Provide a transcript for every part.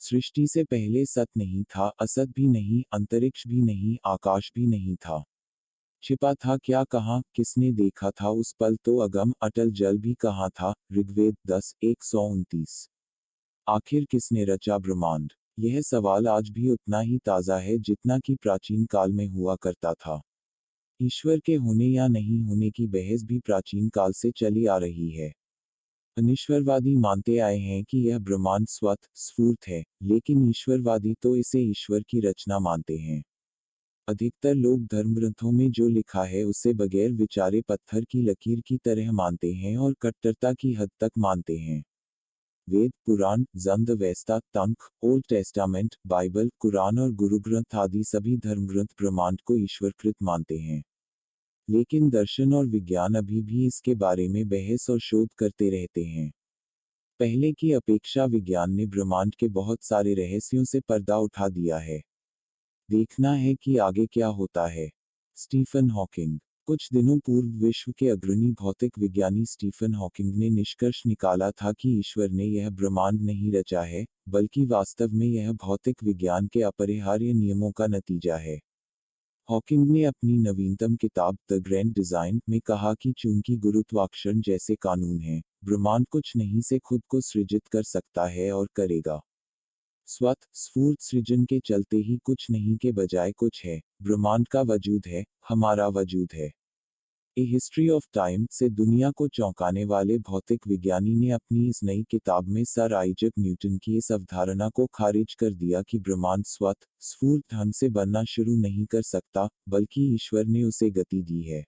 सृष्टि से पहले सत नहीं था, असत भी नहीं, अंतरिक्ष भी नहीं, आकाश भी नहीं था। छिपा था क्या कहाँ, किसने देखा था उस पल तो अगम, अटल जल भी कहाँ था। ऋग्वेद 10:129। आखिर किसने रचा ब्रह्मांड? यह सवाल आज भी उतना ही ताज़ा है जितना कि प्राचीन काल में हुआ करता था। ईश्वर के होने या नहीं होने की बहस भी प्राचीन काल से चली आ रही है। अनिश्वरवादी मानते आए हैं कि यह ब्रह्मांड स्वतः स्फूर्त है, लेकिन ईश्वरवादी तो इसे ईश्वर की रचना मानते हैं। अधिकतर लोग धर्मग्रंथों में जो लिखा है उसे बगैर विचारे पत्थर की लकीर की तरह मानते हैं और कट्टरता की हद तक मानते हैं। Veda, Purana, Zend Avesta, Tanakh, Old Testament, Bible, Quran और गुरु ग्रंथ आदि सभी धर्मग्रंथ ब्रह्मांड को ईश्वरकृत मानते हैं। लेकिन दर्शन और विज्ञान अभी भी इसके बारे में बहस और शोध करते रहते हैं। पहले की अपेक्षा विज्ञान ने ब्रह्मांड के बहुत सारे रहस्यों से पर्दा उठा दिया है। देखना है कि आगे क्या होता है। Stephen Hawking. कुछ दिनों पूर्व विश्व के अग्रणी भौतिक विज्ञानी स्टीफन हॉकिंग ने निष्कर्ष निकाला था कि ईश्वर ने यह ब्रह्मांड नहीं रचा है, बल्कि वास्तव में यह भौतिक विज्ञान के अपरिहार्य नियमों का नतीजा है। हॉकिंग ने अपनी नवीनतम किताब द ग्रैंड डिजाइन में कहा कि चूंकि गुरुत्वाकर्षण जैसे कानून हैं, ब्रह्मांड कुछ नहीं से खुद को सृजित कर सकता है और करेगा। स्वतः स्फूर्त सृजन के चलते ही कुछ नहीं के बजाय कुछ है, ब्रह्मांड का वजूद है, हमारा वजूद है। ए हिस्ट्री ऑफ टाइम से दुनिया को चौंकाने वाले भौतिक विज्ञानी ने अपनी इस नई किताब में सर आइजक न्यूटन की इस अवधारणा को खारिज कर दिया कि ब्रह्मांड स्वतः स्फूर्त ढंग से बनना शुरू नहीं कर सकता, बल्कि ईश्वर ने उसे गति दी है।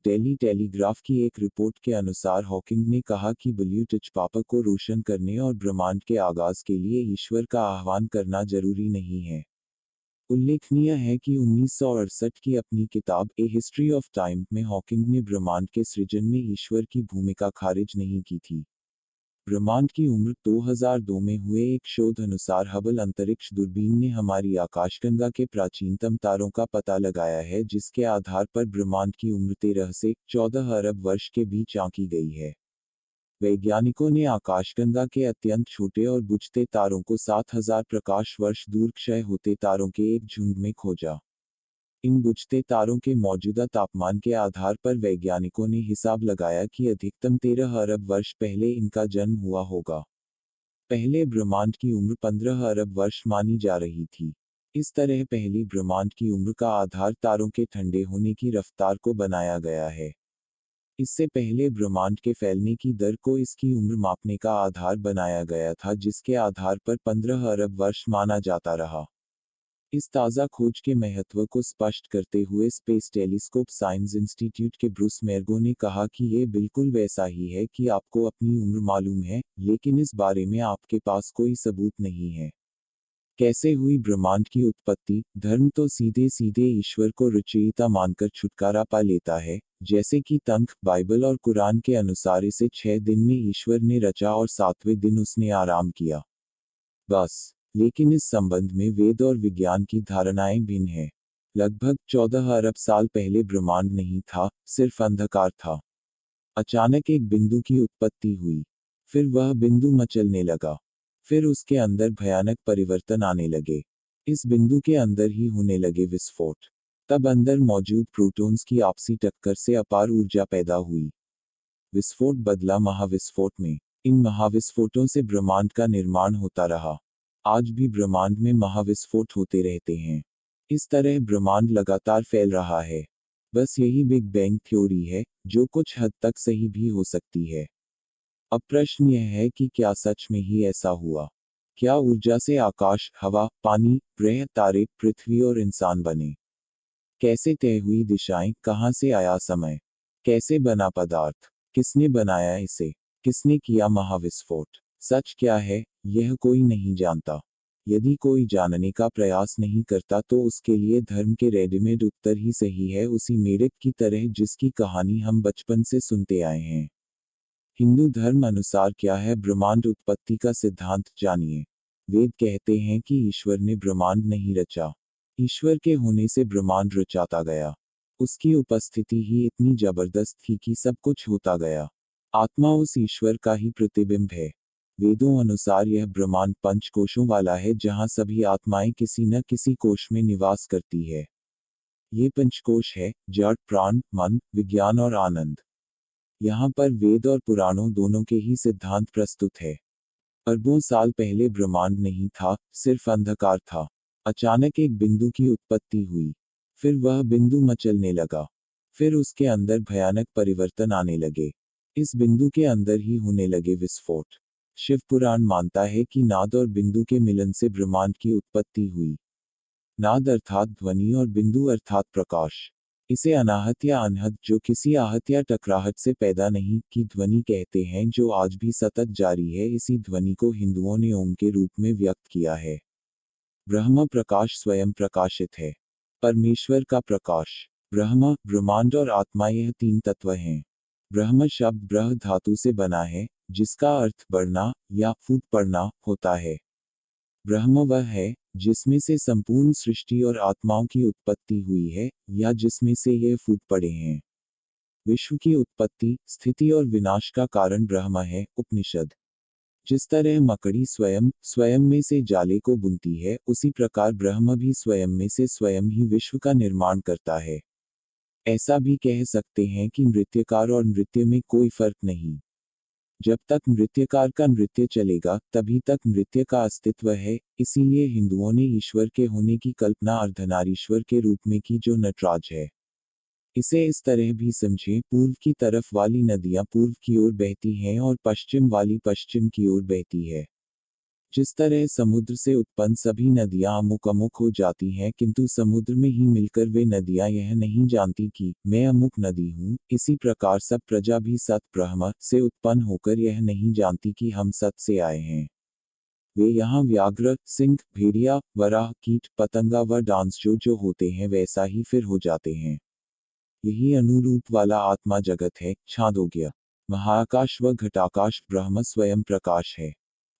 डेली टेलीग्राफ की एक रिपोर्ट के अनुसार हॉकिंग ने कहा कि ब्लू टच पापा को रोशन करने और ब्रह्मांड के आगाज के लिए ईश्वर का आह्वान करना जरूरी नहीं है। उल्लेखनीय है कि 1968 की अपनी किताब ए हिस्ट्री ऑफ टाइम में हॉकिंग ने ब्रह्मांड के सृजन में ईश्वर की भूमिका खारिज नहीं की थी। ब्रह्मांड की उम्र 2002 में हुए एक शोध अनुसार हबल अंतरिक्ष दूरबीन ने हमारी आकाशगंगा के प्राचीनतम तारों का पता लगाया है, जिसके आधार पर ब्रह्मांड की उम्र 13 से 14 अरब वर्ष के बीच आंकी गई है। वैज्ञानिकों ने आकाशगंगा के अत्यंत छोटे और बुझते तारों को 7000 प्रकाश वर्ष दूर क्षय होते तारों के एक झुंड में खोजा। इन बुझते तारों के मौजूदा तापमान के आधार पर वैज्ञानिकों ने हिसाब लगाया कि अधिकतम 13 अरब वर्ष पहले इनका जन्म हुआ होगा। पहले ब्रह्मांड की उम्र 15 अरब वर्ष मानी जा रही थी। इस तरह पहली ब्रह्मांड की उम्र का आधार तारों के ठंडे होने की रफ्तार को बनाया गया है। इससे पहले ब्रह्मांड के फैलने की दर को इसकी उम्र मापने का आधार बनाया गया था, जिसके आधार पर 15 अरब वर्ष माना जाता रहा। इस ताज़ा खोज के महत्व को स्पष्ट करते हुए स्पेस टेलीस्कोप साइंस इंस्टीट्यूट के ब्रूस मेर्गो ने कहा कि ये बिल्कुल वैसा ही है कि आपको अपनी उम्र मालूम है, लेकिन इस बारे में आपके पास कोई सबूत नहीं है। कैसे हुई ब्रह्मांड की उत्पत्ति? धर्म तो सीधे सीधे ईश्वर को रचयिता मानकर छुटकारा पा लेता है, जैसे कि तंख, बाइबल और कुरान के अनुसार इसे 6 दिन में ईश्वर ने रचा और 7वें दिन उसने आराम किया। बस। लेकिन इस संबंध में वेद और विज्ञान की धारणाएं भिन्न हैं। लगभग 14 अरब साल पहले ब्रह्मांड नहीं था, सिर्फ अंधकार था। अचानक एक बिंदु की उत्पत्ति हुई। फिर वह बिंदु मचलने लगा। फिर उसके अंदर भयानक परिवर्तन आने लगे। इस बिंदु के अंदर ही होने लगे विस्फोट। तब अंदर मौजूद प्रोटॉन्स की आपसी टक्कर से अपार ऊर्जा पैदा हुई। विस्फोट बदला महाविस्फोट में। इन महाविस्फोटों से ब्रह्मांड का निर्माण होता रहा। आज भी ब्रह्मांड में महाविस्फोट होते रहते हैं। इस तरह ब्रह्मांड लगातार फैल रहा है। बस यही बिग बैंग थ्योरी है, जो कुछ हद तक सही भी हो सकती है। अब प्रश्न यह है कि क्या सच में ही ऐसा हुआ? क्या ऊर्जा से आकाश, हवा, पानी, ग्रह, तारे, पृथ्वी और इंसान बने? कैसे तय हुई दिशाएं? कहां से आया समय? कैसे बना पदार्थ? किसने बनाया इसे? किसने किया महाविस्फोट? सच क्या है, यह कोई नहीं जानता। यदि कोई जानने का प्रयास नहीं करता तो उसके लिए धर्म के रेडीमेड उत्तर ही सही है, उसी मेढक की तरह जिसकी कहानी हम बचपन से सुनते आए हैं। हिंदू धर्म अनुसार क्या है ब्रह्मांड उत्पत्ति का सिद्धांत? जानिए। वेद कहते हैं कि ईश्वर ने ब्रह्मांड नहीं रचा। ईश्वर के होने से ब्रह्मांड रचाता गया। उसकी उपस्थिति ही इतनी जबरदस्त थी कि सब कुछ होता गया। आत्मा उस ईश्वर का ही प्रतिबिंब है। वेदों अनुसार यह ब्रह्मांड 5 कोशों वाला है जहां सभी आत्माएं किसी न किसी कोश में निवास करती है। ये पंचकोश है जड़, प्राण, मन, विज्ञान और आनंद। यहाँ पर वेद और पुराणों दोनों के ही सिद्धांत प्रस्तुत है। अरबों साल पहले ब्रह्मांड नहीं था, सिर्फ अंधकार था। अचानक एक बिंदु की उत्पत्ति हुई। फिर वह बिंदु मचलने लगा। फिर उसके अंदर भयानक परिवर्तन आने लगे। इस बिंदु के अंदर ही होने लगे विस्फोट। शिव पुराण मानता है कि नाद और बिंदु के मिलन से ब्रह्मांड की उत्पत्ति हुई। नाद अर्थात ध्वनि और बिंदु अर्थात प्रकाश। इसे अनाहत या अनहद, जो किसी आहत या टकराहट से पैदा नहीं की ध्वनि कहते हैं, जो आज भी सतत जारी है। इसी ध्वनि को हिंदुओं ने ओम के रूप में व्यक्त किया है। ब्रह्म प्रकाश स्वयं प्रकाशित है। परमेश्वर का प्रकाश। ब्रह्म, ब्रह्मांड और आत्मा, यह 3 तत्व हैं। ब्रह्म शब्द ब्रह धातु से बना है, जिसका अर्थ बढ़ना या फूट पड़ना होता है। ब्रह्म वह है जिसमें से संपूर्ण सृष्टि और आत्माओं की उत्पत्ति हुई है, या जिसमें से ये फूट पड़े हैं। विश्व की उत्पत्ति, स्थिति और विनाश का कारण ब्रह्म है। उपनिषद। जिस तरह मकड़ी स्वयं स्वयं में से जाले को बुनती है, उसी प्रकार ब्रह्म भी स्वयं में से स्वयं ही विश्व का निर्माण करता है। ऐसा भी कह सकते हैं कि नृत्यकार और नृत्य में कोई फर्क नहीं। जब तक नृत्यकार का नृत्य चलेगा, तभी तक नृत्य का अस्तित्व है। इसीलिए हिंदुओं ने ईश्वर के होने की कल्पना अर्धनारीश्वर के रूप में की, जो नटराज है। इसे इस तरह भी समझें, पूर्व की तरफ वाली नदियां पूर्व की ओर बहती हैं और पश्चिम वाली पश्चिम की ओर बहती है। जिस तरह समुद्र से उत्पन्न सभी नदियां अमुक अमुक हो जाती हैं, किंतु समुद्र में ही मिलकर वे नदियां यह नहीं जानती कि मैं अमुक नदी हूँ, इसी प्रकार सब प्रजा भी सत ब्रह्म से उत्पन्न होकर यह नहीं जानती कि हम सत से आए हैं। वे यहाँ व्याघ्र, सिंह, भेड़िया, वराह, कीट, पतंगा व डांस जो होते हैं, वैसा ही फिर हो जाते हैं। यही अनुरूप वाला आत्मा जगत है। छांदोग्य। महाकाश व घटाकाश, ब्रह्म स्वयं प्रकाश है।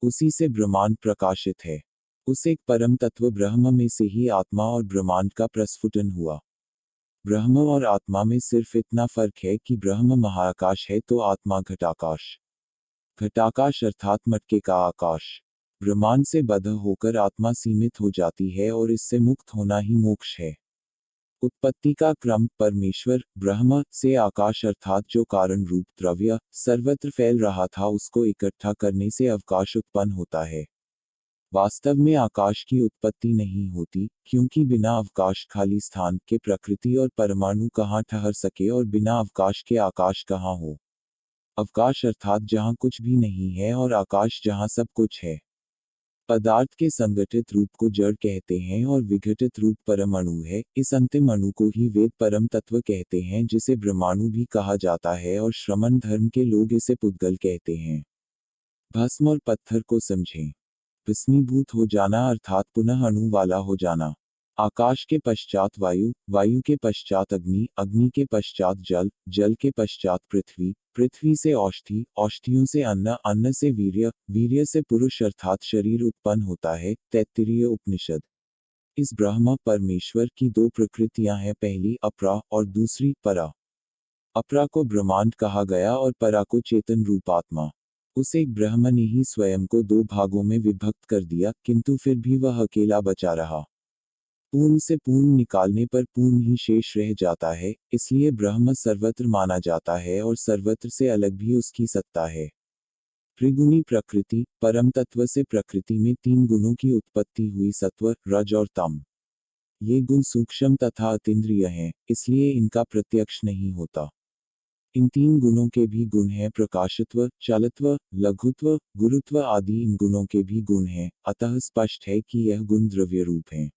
उसी से ब्रह्मांड प्रकाशित है। उस एक परम तत्व ब्रह्म में से ही आत्मा और ब्रह्मांड का प्रस्फुटन हुआ। ब्रह्म और आत्मा में सिर्फ इतना फर्क है कि ब्रह्म महाकाश है तो आत्मा घटाकाश। घटाकाश अर्थात मटके का आकाश। ब्रह्मांड से बद्ध होकर आत्मा सीमित हो जाती है और इससे मुक्त होना ही मोक्ष है। उत्पत्ति का क्रम। परमेश्वर ब्रह्म से आकाश अर्थात जो कारण रूप द्रव्य सर्वत्र फैल रहा था, उसको इकट्ठा करने से अवकाश उत्पन्न होता है। वास्तव में आकाश की उत्पत्ति नहीं होती, क्योंकि बिना अवकाश खाली स्थान के प्रकृति और परमाणु कहाँ ठहर सके, और बिना अवकाश के आकाश कहाँ हो। अवकाश अर्थात जहाँ कुछ भी नहीं है, और आकाश जहाँ सब कुछ है। पदार्थ के संगठित रूप को जड़ कहते हैं और विघटित रूप परम अणु है। इस अंतिम अणु को ही वेद परम तत्व कहते हैं, जिसे ब्रह्माणु भी कहा जाता है, और श्रमण धर्म के लोग इसे पुद्गल कहते हैं। भस्म और पत्थर को समझें। भस्मीभूत हो जाना अर्थात पुनः अणु वाला हो जाना। आकाश के पश्चात वायु, वायु के पश्चात अग्नि, अग्नि के पश्चात जल, जल के पश्चात पृथ्वी, पृथ्वी से औषधि, औषधियों से अन्न, अन्न से वीर्य, वीर्य से पुरुष अर्थात शरीर उत्पन्न होता है। तैत्तिरीय उपनिषद। इस ब्रह्म परमेश्वर की 2 प्रकृतियां हैं, पहली अपरा और दूसरी परा। अपरा को ब्रह्मांड कहा गया और परा को चेतन रूप आत्मा। उस एक ब्रह्म ने ही स्वयं को 2 भागों में विभक्त कर दिया, किंतु फिर भी वह अकेला बचा रहा। पूर्ण से पूर्ण निकालने पर पूर्ण ही शेष रह जाता है, इसलिए ब्रह्म सर्वत्र माना जाता है और सर्वत्र से अलग भी उसकी सत्ता है। त्रिगुणी प्रकृति। परम तत्व से प्रकृति में 3 गुणों की उत्पत्ति हुई, सत्व, रज और तम। ये गुण सूक्ष्म तथा अतीन्द्रिय हैं, इसलिए इनका प्रत्यक्ष नहीं होता। इन 3 गुणों के भी गुण हैं, प्रकाशत्व, चालत्व, लघुत्व, गुरुत्व आदि इन गुणों के भी गुण हैं, अतः स्पष्ट है कि यह गुण द्रव्य रूप हैं।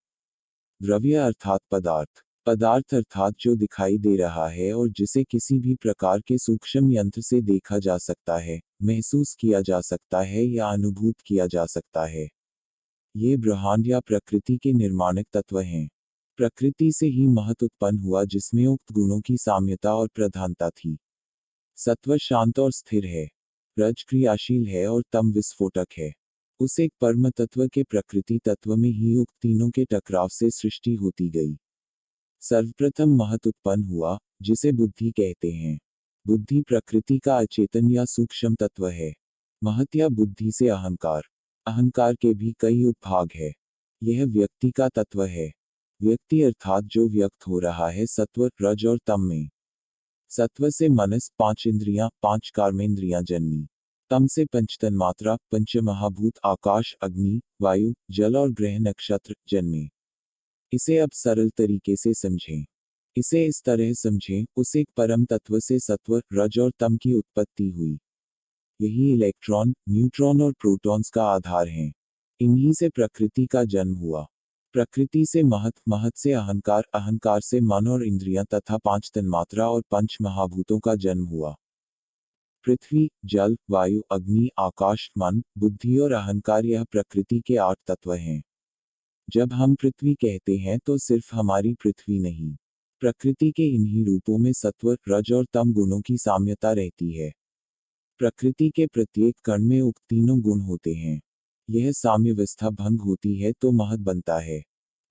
द्रव्य अर्थात पदार्थ। पदार्थ अर्थात जो दिखाई दे रहा है और जिसे किसी भी प्रकार के सूक्ष्म यंत्र से देखा जा सकता है, महसूस किया जा सकता है या अनुभूत किया जा सकता है। ये ब्रह्मांड या प्रकृति के निर्माणक तत्व हैं। प्रकृति से ही महत उत्पन्न हुआ, जिसमें उक्त गुणों की साम्यता और प्रधानता थी। सत्व शांत और स्थिर है। रज क्रियाशील है और तम विस्फोटक है। उस एक परम तत्व के प्रकृति तत्व में ही उक्त तीनों के टकराव से सृष्टि होती गई। सर्वप्रथम महत उत्पन्न हुआ, जिसे बुद्धि कहते हैं। बुद्धि प्रकृति का अचेतन या सूक्ष्म तत्व है। महत या बुद्धि से अहंकार। अहंकार के भी कई उपभाग है। यह व्यक्ति का तत्व है। व्यक्ति अर्थात जो व्यक्त हो रहा है सत्व, रज और तम में। सत्व से मनस, पांच इंद्रियां, पांच कर्मेंद्रियां जन्मी। तम से पंच तन्मात्रा, पंच महाभूत, आकाश, अग्नि, वायु, जल और ग्रह नक्षत्र जन्मे। इसे अब सरल तरीके से समझें। इसे इस तरह समझें, उस एक परम तत्व से सत्व, रज और तम की उत्पत्ति हुई। यही इलेक्ट्रॉन, न्यूट्रॉन और प्रोटॉन्स का आधार हैं। इन्हीं से प्रकृति का जन्म हुआ। प्रकृति से महत, महत से अहंकार, अहंकार से मन और इंद्रियां तथा पांच तन्मात्रा और पंच महाभूतों का जन्म हुआ। पृथ्वी, जल, वायु, अग्नि, आकाश, मन, बुद्धि और अहंकार यह प्रकृति के 8 तत्व हैं। जब हम पृथ्वी कहते हैं तो सिर्फ हमारी पृथ्वी नहीं, प्रकृति के इन्हीं रूपों में सत्व, रज और तम गुणों की साम्यता रहती है। प्रकृति के प्रत्येक कण में उक्त तीनों गुण होते हैं। यह साम्यावस्था भंग होती है तो महत बनता है।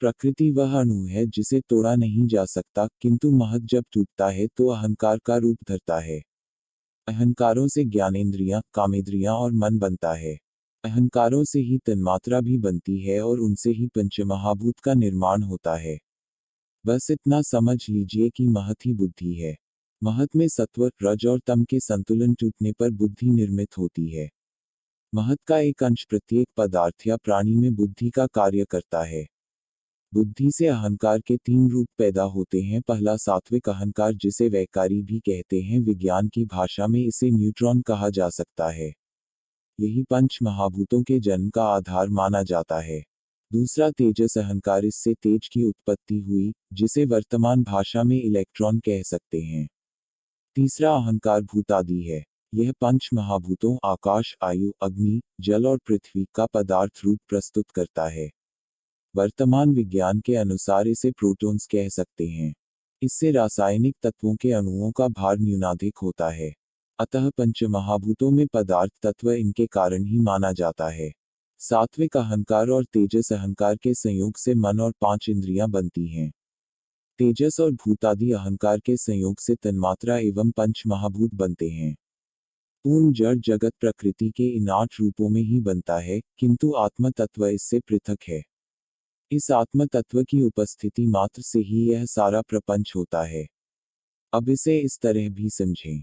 प्रकृति वह अणु है जिसे तोड़ा नहीं जा सकता, किंतु महत जब टूटता है तो अहंकार का रूप धरता है। अहंकारों से ज्ञानेंद्रियां, कामेंद्रियां और मन बनता है। अहंकारों से ही तन्मात्रा भी बनती है और उनसे ही पंचमहाभूत का निर्माण होता है। बस इतना समझ लीजिए कि महत ही बुद्धि है। महत में सत्व, रज और तम के संतुलन टूटने पर बुद्धि निर्मित होती है। महत का एक अंश प्रत्येक पदार्थ या प्राणी में बुद्धि का कार्य करता है। बुद्धि से अहंकार के 3 रूप पैदा होते हैं। पहला सात्विक अहंकार जिसे वैकारी भी कहते हैं, विज्ञान की भाषा में इसे न्यूट्रॉन कहा जा सकता है। यही पंच महाभूतों के जन्म का आधार माना जाता है। दूसरा तेजस अहंकार, इससे तेज की उत्पत्ति हुई, जिसे वर्तमान भाषा में इलेक्ट्रॉन कह सकते हैं। तीसरा अहंकार भूतादि है। यह पंच महाभूतों आकाश, आयु, अग्नि, जल और पृथ्वी का पदार्थ रूप प्रस्तुत करता है। वर्तमान विज्ञान के अनुसार इसे प्रोटॉन्स कह सकते हैं। इससे रासायनिक तत्वों के अणुओं का भार न्यूनाधिक होता है। अतः पंचमहाभूतों में पदार्थ तत्व इनके कारण ही माना जाता है। सात्विक अहंकार और तेजस अहंकार के संयोग से मन और 5 इंद्रियां बनती हैं। तेजस और भूतादि अहंकार के संयोग से तन्मात्रा एवं पंच महाभूत बनते हैं। पूर्ण जड़ जगत प्रकृति के इन 8 रूपों में ही बनता है, किंतु आत्म तत्व इससे पृथक है। इस आत्म तत्व की उपस्थिति मात्र से ही यह सारा प्रपंच होता है। अब इसे इस तरह भी समझें।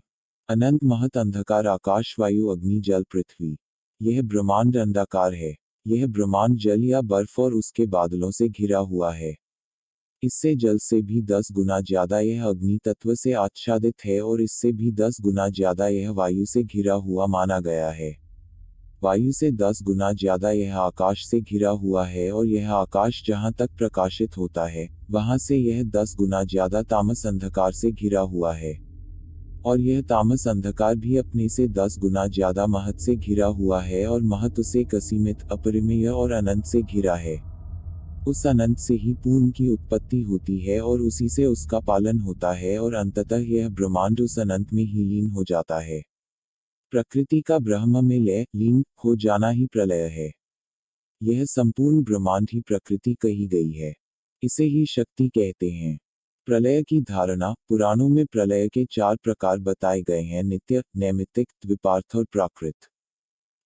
अनंत महत अंधकार आकाश, वायु, अग्नि, जल, पृथ्वी। यह ब्रह्मांड अंडाकार है। यह ब्रह्मांड जल या बर्फ और उसके बादलों से घिरा हुआ है। इससे जल से भी 10 गुना ज्यादा यह अग्नि तत्व से आच्छादित है और इससे भी 10 गुना ज्यादा यह वायु से घिरा हुआ माना गया है। वायु से 10 गुना ज्यादा यह आकाश से घिरा हुआ है और यह आकाश जहां तक प्रकाशित होता है, वहां से यह 10 गुना ज्यादा तामस अंधकार से घिरा हुआ है। और यह तामस अंधकार भी अपने से 10 गुना ज्यादा महत से घिरा हुआ है और महत उसे असीमित, अपरिमेय और अनंत से घिरा है। उस अनंत से ही पूर्ण की उत्पत्ति होती है और उसी से उसका पालन होता है और अंततः यह ब्रह्मांड उस अनंत में ही लीन हो जाता है। प्रकृति का ब्रह्म में लय, लीन हो जाना ही प्रलय है। यह संपूर्ण ब्रह्मांड ही प्रकृति कही गई है। इसे ही शक्ति कहते हैं। प्रलय की धारणा, पुराणों में प्रलय के 4 प्रकार बताए गए हैं: नित्य, नैमित्तिक, द्विपार्थ और प्राकृत।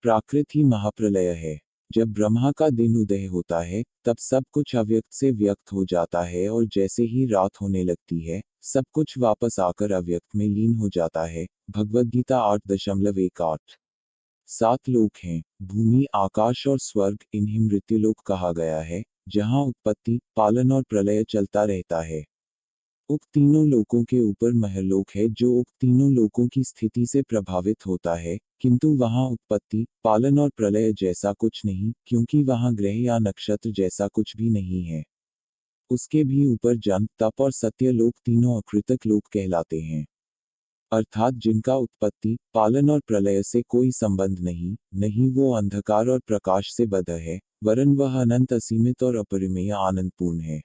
प्राकृत ही महाप्रलय है। जब ब्रह्मा का दिन उदय होता है, तब सब कुछ अव्यक्त से व्यक्त हो जाता है और जैसे ही रात होने लगती है, सब कुछ वापस आकर अव्यक्त में लीन हो जाता है। भगवद गीता 8.18। 7 लोक हैं, भूमि, आकाश और स्वर्ग। इन्हें मृत्युलोक कहा गया है, जहां उत्पत्ति, पालन और प्रलय चलता रहता है। उक्त तीनों लोकों के ऊपर महलोक है, जो उक्त तीनों लोकों की स्थिति से प्रभावित होता है, किंतु वहां उत्पत्ति, पालन और प्रलय जैसा कुछ नहीं, क्योंकि वहां ग्रह या नक्षत्र जैसा कुछ भी नहीं है। उसके भी ऊपर जन्म, तप और सत्य लोक तीनों अकृतक लोक कहलाते हैं। अर्थात जिनका उत्पत्ति, पालन और प्रलय से कोई संबंध नहीं, नहीं वो अंधकार और प्रकाश से बद्ध है, वरन वह अनंत, असीमित और अपरिमेय आनंदपूर्ण है।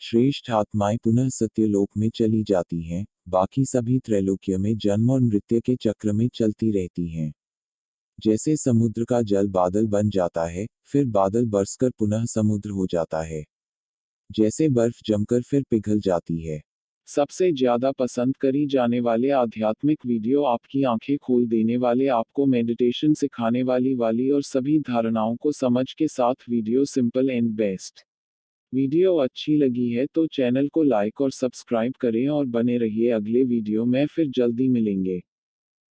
श्रेष्ठ आत्माएं पुनः सत्यलोक में चली जाती हैं, बाकी सभी त्रैलोक्य में जन्म और मृत्यु के चक्र में चलती रहती हैं। जैसे समुद्र का जल बादल बन जाता है, फिर बादल बरसकर पुनः समुद्र हो जाता है। जैसे बर्फ जमकर फिर पिघल जाती है। सबसे ज्यादा पसंद करी जाने वाले आध्यात्मिक वीडियो, आपकी आंखें खोल देने वाले, आपको मेडिटेशन सिखाने वाली और सभी धारणाओं को समझ के साथ video, simple and best. Video अच्छी लगी है तो चैनल को लाइक और सब्सक्राइब करें और बने रहिए अगले वीडियो में, फिर जल्दी मिलेंगे।